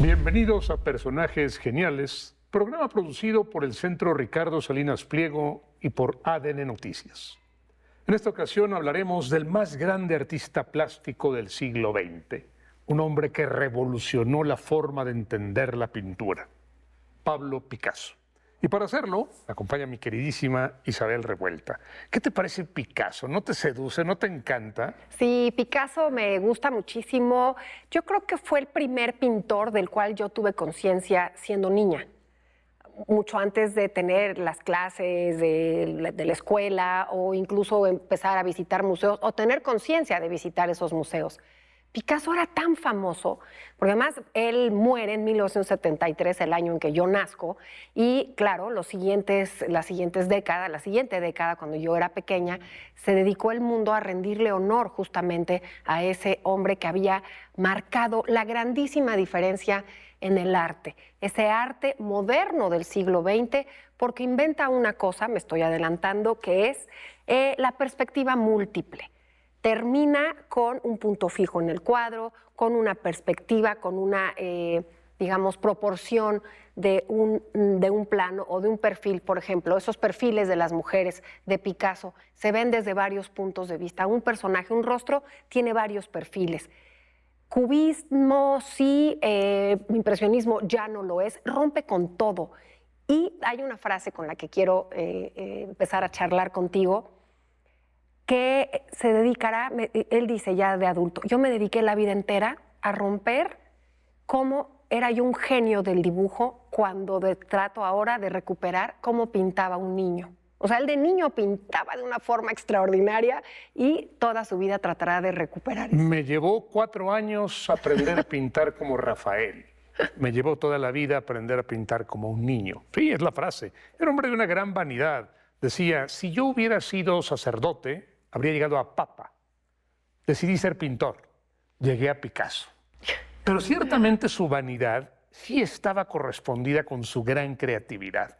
Bienvenidos a Personajes Geniales, programa producido por el Centro Ricardo Salinas Pliego y por ADN Noticias. En esta ocasión hablaremos del más grande artista plástico del siglo XX, un hombre que revolucionó la forma de entender la pintura, Pablo Picasso. Y para hacerlo, me acompaña mi queridísima Isabel Revuelta. ¿Qué te parece Picasso? ¿No te seduce? ¿No te encanta? Sí, Picasso me gusta muchísimo. Yo creo que fue el primer pintor del cual yo tuve conciencia siendo niña, mucho antes de tener las clases de la escuela o incluso empezar a visitar museos o tener conciencia de visitar esos museos. Picasso era tan famoso, porque además él muere en 1973, el año en que yo nazco, y claro, la siguiente década, cuando yo era pequeña, se dedicó el mundo a rendirle honor justamente a ese hombre que había marcado la grandísima diferencia en el arte, ese arte moderno del siglo XX, porque inventa una cosa, me estoy adelantando, que es la perspectiva múltiple. Termina con un punto fijo en el cuadro, con una perspectiva, con una, proporción de un plano o de un perfil, por ejemplo. Esos perfiles de las mujeres de Picasso se ven desde varios puntos de vista. Un personaje, un rostro, tiene varios perfiles. Cubismo sí, impresionismo ya no lo es, rompe con todo. Y hay una frase con la que quiero empezar a charlar contigo, que se dedicará, él dice ya de adulto, yo me dediqué la vida entera a romper cómo era yo un genio del dibujo cuando trato ahora de recuperar cómo pintaba un niño. O sea, él de niño pintaba de una forma extraordinaria y toda su vida tratará de recuperar eso. Me llevó 4 años aprender a pintar como Rafael. Me llevó toda la vida aprender a pintar como un niño. Sí, es la frase. Era un hombre de una gran vanidad. Decía, si yo hubiera sido sacerdote, habría llegado a papa. Decidí ser pintor. Llegué a Picasso. Pero ciertamente su vanidad sí estaba correspondida con su gran creatividad.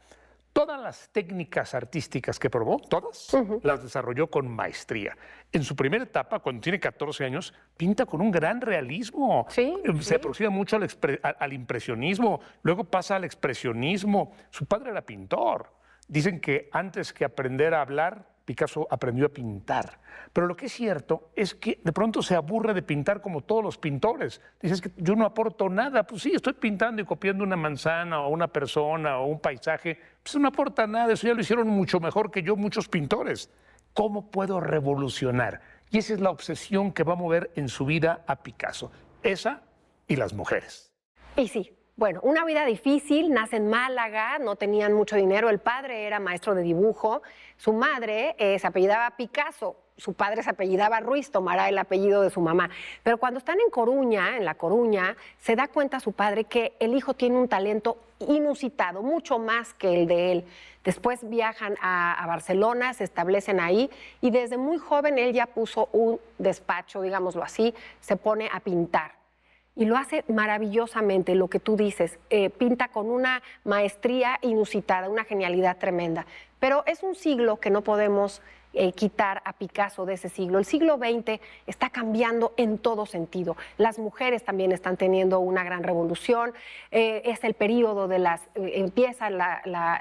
Todas las técnicas artísticas que probó, todas, las desarrolló con maestría. En su primera etapa, cuando tiene 14 años, pinta con un gran realismo. Se aproxima mucho al impresionismo, luego pasa al expresionismo. Su padre era pintor. Dicen que antes que aprender a hablar, Picasso aprendió a pintar. Pero lo que es cierto es que de pronto se aburre de pintar como todos los pintores. Dices que yo no aporto nada. Pues sí, estoy pintando y copiando una manzana o una persona o un paisaje. Pues no aporta nada. Eso ya lo hicieron mucho mejor que yo muchos pintores. ¿Cómo puedo revolucionar? Y esa es la obsesión que va a mover en su vida a Picasso. Esa y las mujeres. Y sí. Bueno, una vida difícil, nace en Málaga, no tenían mucho dinero, el padre era maestro de dibujo, su madre se apellidaba Picasso, su padre se apellidaba Ruiz, tomará el apellido de su mamá. Pero cuando están en Coruña, en La Coruña, se da cuenta su padre que el hijo tiene un talento inusitado, mucho más que el de él. Después viajan a Barcelona, se establecen ahí y desde muy joven él ya puso un despacho, digámoslo así, se pone a pintar. Y lo hace maravillosamente, lo que tú dices, pinta con una maestría inusitada, una genialidad tremenda. Pero es un siglo que no podemos quitar a Picasso de ese siglo. El siglo XX está cambiando en todo sentido. Las mujeres también están teniendo una gran revolución. Es el periodo de empieza la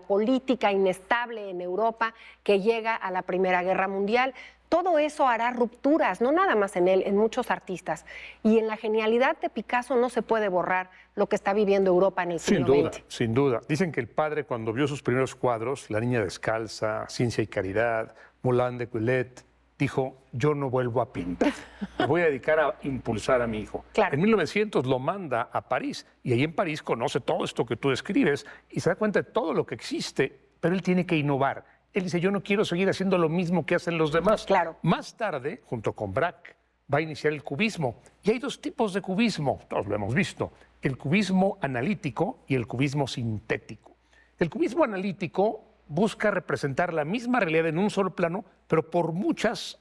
política inestable en Europa que llega a la Primera Guerra Mundial. Todo eso hará rupturas, no nada más en él, en muchos artistas. Y en la genialidad de Picasso no se puede borrar lo que está viviendo Europa en el siglo XX. Sin duda. Dicen que el padre, cuando vio sus primeros cuadros, La niña descalza, Ciencia y caridad, Moulin de Quillet, dijo, yo no vuelvo a pintar, me voy a dedicar a impulsar a mi hijo. Claro. En 1900 lo manda a París y ahí en París conoce todo esto que tú describes y se da cuenta de todo lo que existe, pero él tiene que innovar. Él dice, yo no quiero seguir haciendo lo mismo que hacen los demás. Claro. Más tarde, junto con Braque, va a iniciar el cubismo. Y hay 2 tipos de cubismo, todos lo hemos visto, el cubismo analítico y el cubismo sintético. El cubismo analítico busca representar la misma realidad en un solo plano, pero por muchos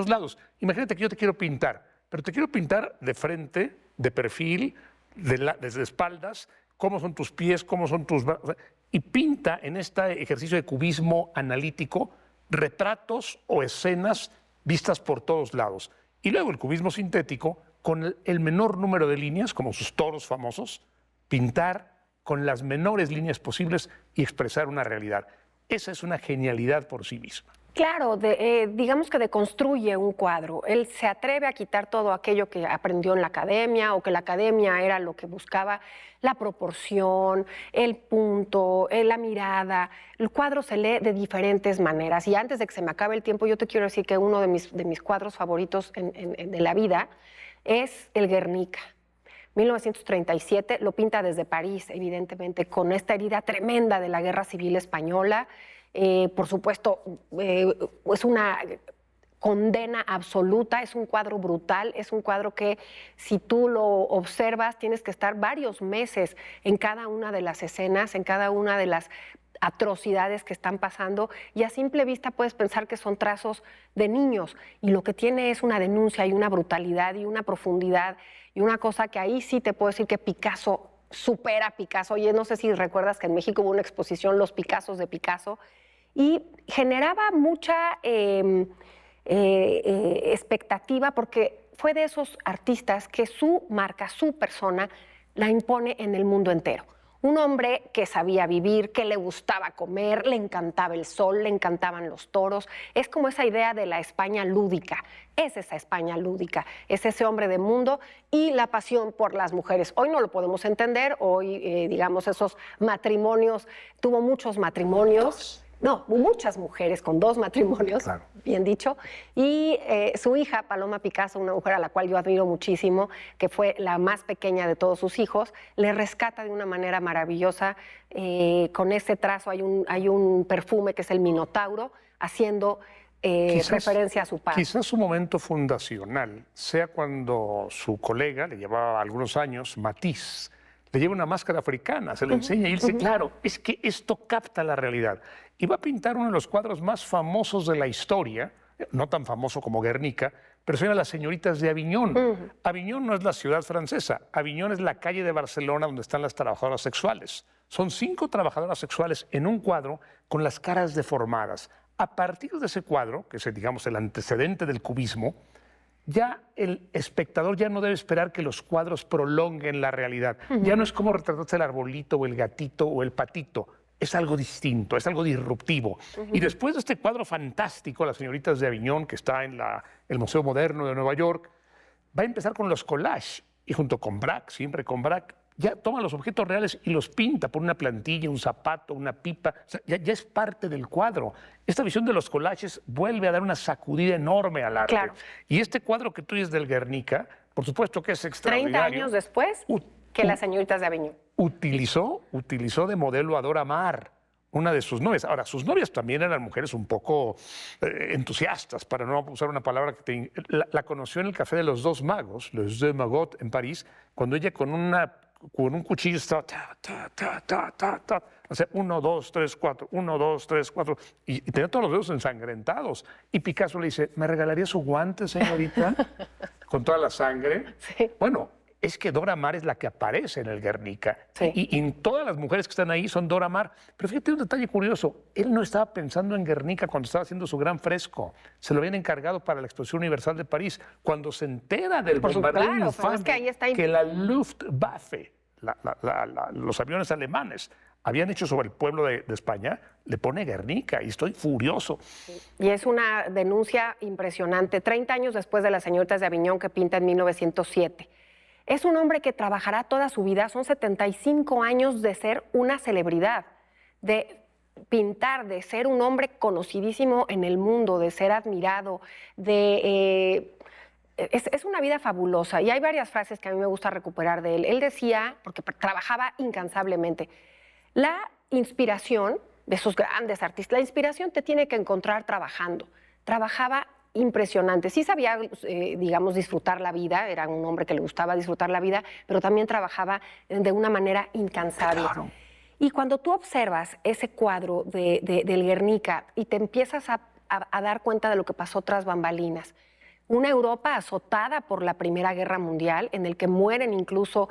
lados. Imagínate que yo te quiero pintar, pero te quiero pintar de frente, de perfil, desde espaldas, cómo son tus pies, cómo son tus brazos. Y pinta en este ejercicio de cubismo analítico retratos o escenas vistas por todos lados. Y luego el cubismo sintético con el menor número de líneas, como sus toros famosos, pintar con las menores líneas posibles y expresar una realidad. Esa es una genialidad por sí misma. Claro, digamos que deconstruye un cuadro. Él se atreve a quitar todo aquello que aprendió en la academia o que la academia era lo que buscaba, la proporción, el punto, la mirada. El cuadro se lee de diferentes maneras. Y antes de que se me acabe el tiempo, yo te quiero decir que uno de mis cuadros favoritos de la vida es el Guernica. 1937, lo pinta desde París, evidentemente, con esta herida tremenda de la Guerra Civil Española. Por supuesto, es una condena absoluta, es un cuadro brutal, es un cuadro que si tú lo observas tienes que estar varios meses en cada una de las escenas, en cada una de las atrocidades que están pasando, y a simple vista puedes pensar que son trazos de niños, y lo que tiene es una denuncia y una brutalidad y una profundidad y una cosa que ahí sí te puedo decir que Picasso supera a Picasso. Oye, no sé si recuerdas que en México hubo una exposición, Los Picassos de Picasso, y generaba mucha expectativa porque fue de esos artistas que su marca, su persona, la impone en el mundo entero. Un hombre que sabía vivir, que le gustaba comer, le encantaba el sol, le encantaban los toros. Es como esa idea de la España lúdica. Es esa España lúdica, es ese hombre de mundo y la pasión por las mujeres. Hoy no lo podemos entender, hoy, digamos, esos matrimonios, tuvo muchos matrimonios. No, muchas mujeres con 2 matrimonios, claro, bien dicho. Y su hija, Paloma Picasso, una mujer a la cual yo admiro muchísimo, que fue la más pequeña de todos sus hijos, le rescata de una manera maravillosa. Con ese trazo hay un perfume que es el Minotauro, haciendo referencia a su padre. Quizás su momento fundacional sea cuando su colega, le llevaba algunos años, Matisse, le lleva una máscara africana, se le enseña y él dice, claro, es que esto capta la realidad. Y va a pintar uno de los cuadros más famosos de la historia, no tan famoso como Guernica, pero se llama Las señoritas de Aviñón. Aviñón no es la ciudad francesa, Aviñón es la calle de Barcelona donde están las trabajadoras sexuales. Son 5 trabajadoras sexuales en un cuadro con las caras deformadas. A partir de ese cuadro, que es, digamos, el antecedente del cubismo, ya el espectador ya no debe esperar que los cuadros prolonguen la realidad. Ya no es como retratarse el arbolito o el gatito o el patito. Es algo distinto, es algo disruptivo. Y después de este cuadro fantástico, Las señoritas de Aviñón, que está en el Museo Moderno de Nueva York, va a empezar con los collages. Y junto con Braque, siempre con Braque, ya toma los objetos reales y los pinta por una plantilla, un zapato, una pipa. O sea, ya es parte del cuadro. Esta visión de los collages vuelve a dar una sacudida enorme al arte. Claro. Y este cuadro que tú dices del Guernica, por supuesto que es extraordinario. 30 años después que Las señoritas de Aviñón. Utilizó de modelo a Dora Maar, una de sus novias. Ahora, sus novias también eran mujeres un poco entusiastas, para no usar una palabra que la conoció en el Café de los Dos Magos, Les Deux Magots, en París, cuando ella con un cuchillo estaba o sea, 1, 2, 3, 4, 1, 2, 3, 4, y tenía todos los dedos ensangrentados. Y Picasso le dice, ¿me regalaría su guante, señorita? Con toda la sangre. Sí. Bueno, es que Dora Maar es la que aparece en el Guernica. Sí. Y todas las mujeres que están ahí son Dora Maar. Pero fíjate un detalle curioso. Él no estaba pensando en Guernica cuando estaba haciendo su gran fresco. Se lo habían encargado para la Exposición Universal de París. Cuando se entera del bombardeo infame, que la Luftwaffe, los aviones alemanes, habían hecho sobre el pueblo de España, le pone Guernica y estoy furioso. Y es una denuncia impresionante. 30 años después de Las señoritas de Aviñón, que pinta en 1907. Es un hombre que trabajará toda su vida, son 75 años de ser una celebridad, de pintar, de ser un hombre conocidísimo en el mundo, de ser admirado, es una vida fabulosa. Y hay varias frases que a mí me gusta recuperar de él. Él decía, porque trabajaba incansablemente, la inspiración de esos grandes artistas, la inspiración te tiene que encontrar trabajando. Trabajaba impresionante. Sí sabía, digamos, disfrutar la vida, era un hombre que le gustaba disfrutar la vida, pero también trabajaba de una manera incansable. Claro. Y cuando tú observas ese cuadro del Guernica y te empiezas a dar cuenta de lo que pasó tras bambalinas, Una Europa azotada por la Primera Guerra Mundial, en el que mueren incluso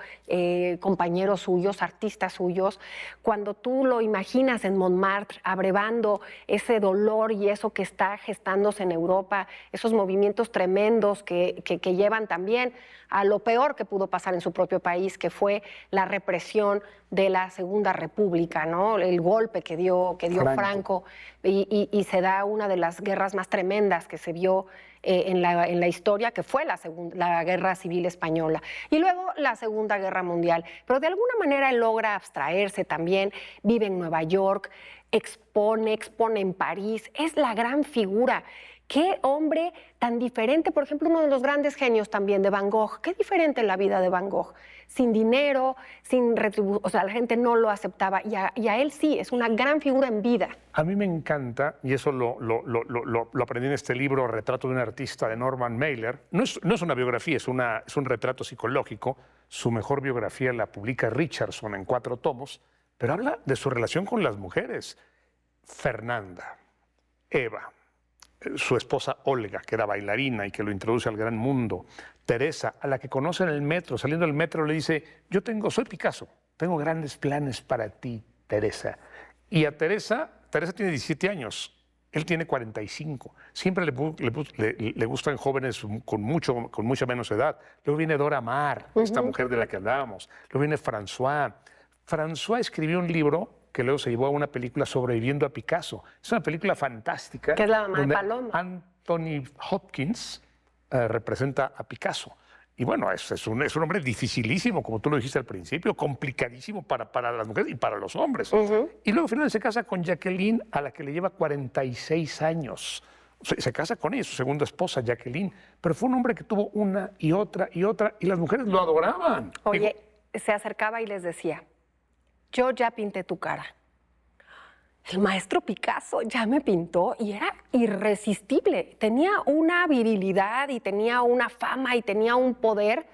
compañeros suyos, artistas suyos. Cuando tú lo imaginas en Montmartre, abrevando ese dolor y eso que está gestándose en Europa, esos movimientos tremendos que llevan también a lo peor que pudo pasar en su propio país, que fue la represión de la Segunda República, ¿no? El golpe que dio Franco y se da una de las guerras más tremendas que se vio en la historia, que fue la Guerra Civil Española. Y luego la Segunda Guerra Mundial. Pero de alguna manera él logra abstraerse también, vive en Nueva York, expone en París, es la gran figura. Qué hombre tan diferente, por ejemplo, uno de los grandes genios también de Van Gogh. Qué diferente la vida de Van Gogh. Sin dinero, sin retribución, o sea, la gente no lo aceptaba y a él sí, es una gran figura en vida. A mí me encanta, y eso lo aprendí en este libro, Retrato de un artista, de Norman Mailer. No es una biografía, es un retrato psicológico. Su mejor biografía la publica Richardson en 4 tomos, pero habla de su relación con las mujeres. Fernanda, Eva, su esposa Olga, que era bailarina y que lo introduce al gran mundo. Teresa, a la que conoce en el metro, saliendo del metro le dice, soy Picasso, tengo grandes planes para ti, Teresa. Y a Teresa tiene 17 años, él tiene 45. Siempre le gustan jóvenes con mucha menos edad. Luego viene Dora Maar, esta mujer de la que hablábamos. Luego viene François. François escribió un libro que luego se llevó a una película, Sobreviviendo a Picasso. Es una película fantástica. Que es la mamá de donde Paloma. Anthony Hopkins representa a Picasso. Y bueno, es un hombre dificilísimo, como tú lo dijiste al principio, complicadísimo para las mujeres y para los hombres. Y luego al final se casa con Jacqueline, a la que le lleva 46 años. Se casa con ella, su segunda esposa, Jacqueline. Pero fue un hombre que tuvo una y otra, y las mujeres lo adoraban. Oye, se acercaba y les decía, yo ya pinté tu cara. El maestro Picasso ya me pintó y era irresistible. Tenía una virilidad y tenía una fama y tenía un poder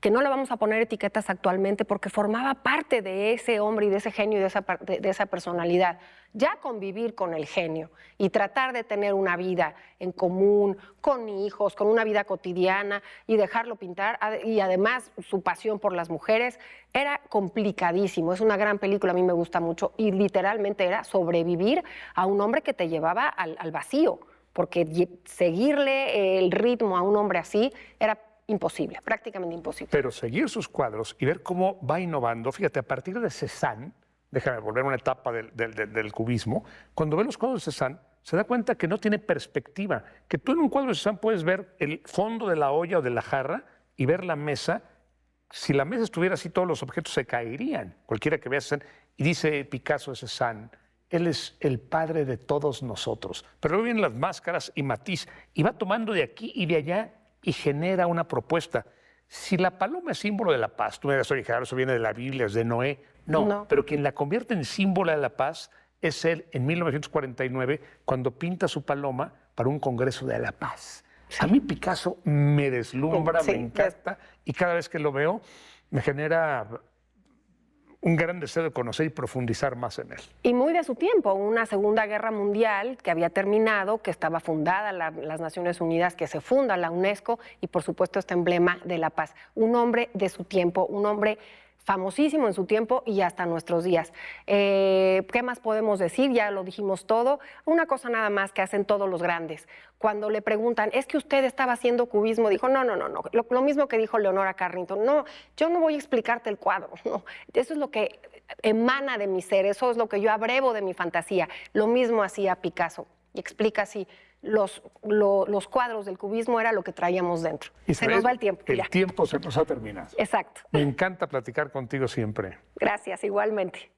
que no le vamos a poner etiquetas actualmente porque formaba parte de ese hombre y de ese genio y de esa personalidad. Ya convivir con el genio y tratar de tener una vida en común, con hijos, con una vida cotidiana y dejarlo pintar, y además su pasión por las mujeres, era complicadísimo. Es una gran película, a mí me gusta mucho, y literalmente era sobrevivir a un hombre que te llevaba al vacío, porque seguirle el ritmo a un hombre así era imposible, prácticamente imposible. Pero seguir sus cuadros y ver cómo va innovando, fíjate, a partir de Cézanne, déjame volver a una etapa del cubismo, cuando ve los cuadros de Cézanne, se da cuenta que no tiene perspectiva, que tú en un cuadro de Cézanne puedes ver el fondo de la olla o de la jarra y ver la mesa. Si la mesa estuviera así, todos los objetos se caerían, cualquiera que vea Cézanne. Y dice Picasso de Cézanne, él es el padre de todos nosotros. Pero luego vienen las máscaras y Matisse, y va tomando de aquí y de allá y genera una propuesta. Si la paloma es símbolo de la paz, tú me dirás, oye, claro, eso viene de la Biblia, es de Noé. No, pero quien la convierte en símbolo de la paz es él en 1949, cuando pinta su paloma para un congreso de la paz. Sí. A mí Picasso me deslumbra, me encanta, y cada vez que lo veo me genera un gran deseo de conocer y profundizar más en él. Y muy de su tiempo, una Segunda Guerra Mundial que había terminado, que estaba fundada las Naciones Unidas, que se funda la UNESCO y por supuesto este emblema de la paz. Un hombre de su tiempo, un hombre famosísimo en su tiempo y hasta nuestros días. ¿Qué más podemos decir? Ya lo dijimos todo. Una cosa nada más que hacen todos los grandes. Cuando le preguntan, ¿es que usted estaba haciendo cubismo? Dijo, no. Lo mismo que dijo Leonora Carrington. No, yo no voy a explicarte el cuadro. No, eso es lo que emana de mi ser, eso es lo que yo abrevo de mi fantasía. Lo mismo hacía Picasso. Y explica así, los cuadros del cubismo era lo que traíamos dentro. Se nos va el tiempo. El tiempo se nos ha terminado. Exacto. Me encanta platicar contigo siempre. Gracias, igualmente.